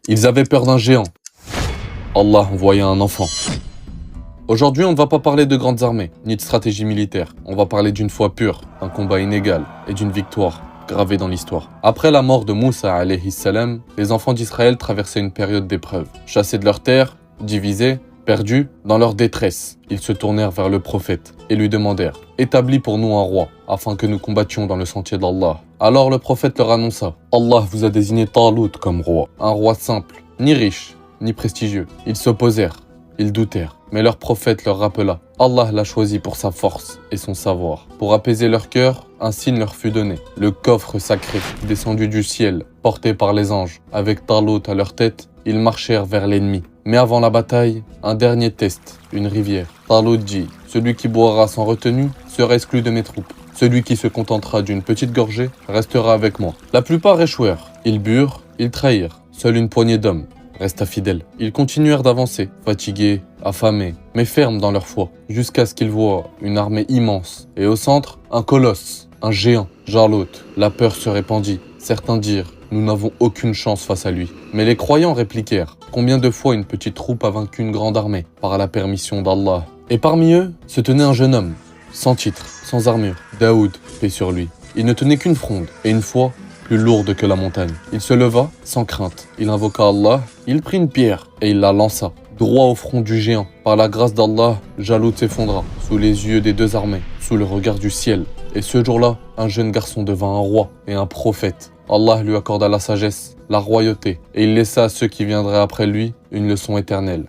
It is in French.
Ils avaient peur d'un géant. Allah envoya un enfant. Aujourd'hui, on ne va pas parler de grandes armées, ni de stratégie militaire. On va parler d'une foi pure, d'un combat inégal et d'une victoire gravée dans l'histoire. Après la mort de Moussa alayhi salam, les enfants d'Israël traversaient une période d'épreuve. Chassés de leur terre, divisés, perdus, dans leur détresse, ils se tournèrent vers le prophète et lui demandèrent « Établis pour nous un roi, afin que nous combattions dans le sentier d'Allah. » Alors le prophète leur annonça « Allah vous a désigné Talut comme roi, un roi simple, ni riche, ni prestigieux. » Ils s'opposèrent, ils doutèrent, mais leur prophète leur rappela « Allah l'a choisi pour sa force et son savoir. » Pour apaiser leur cœur, un signe leur fut donné. Le coffre sacré, descendu du ciel, porté par les anges, avec Talut à leur tête, ils marchèrent vers l'ennemi. Mais avant la bataille, un dernier test, une rivière. Talut dit « Celui qui boira sans retenue sera exclu de mes troupes. Celui qui se contentera d'une petite gorgée restera avec moi. » La plupart échouèrent. Ils burent, ils trahirent. Seule une poignée d'hommes resta fidèle. Ils continuèrent d'avancer, fatigués, affamés, mais fermes dans leur foi, jusqu'à ce qu'ils voient une armée immense. Et au centre, un colosse, un géant, Jalut. La peur se répandit. Certains dirent « Nous n'avons aucune chance face à lui. » Mais les croyants répliquèrent « Combien de fois une petite troupe a vaincu une grande armée par la permission d'Allah ?» Et parmi eux se tenait un jeune homme, sans titre, sans armure, Daoud, paix sur lui. Il ne tenait qu'une fronde, et une foi plus lourde que la montagne. Il se leva, sans crainte. Il invoqua Allah, il prit une pierre, et il la lança, droit au front du géant. Par la grâce d'Allah, Jalut s'effondra, sous les yeux des deux armées, sous le regard du ciel. Et ce jour-là, un jeune garçon devint un roi et un prophète. Allah lui accorda la sagesse, la royauté, et il laissa à ceux qui viendraient après lui une leçon éternelle.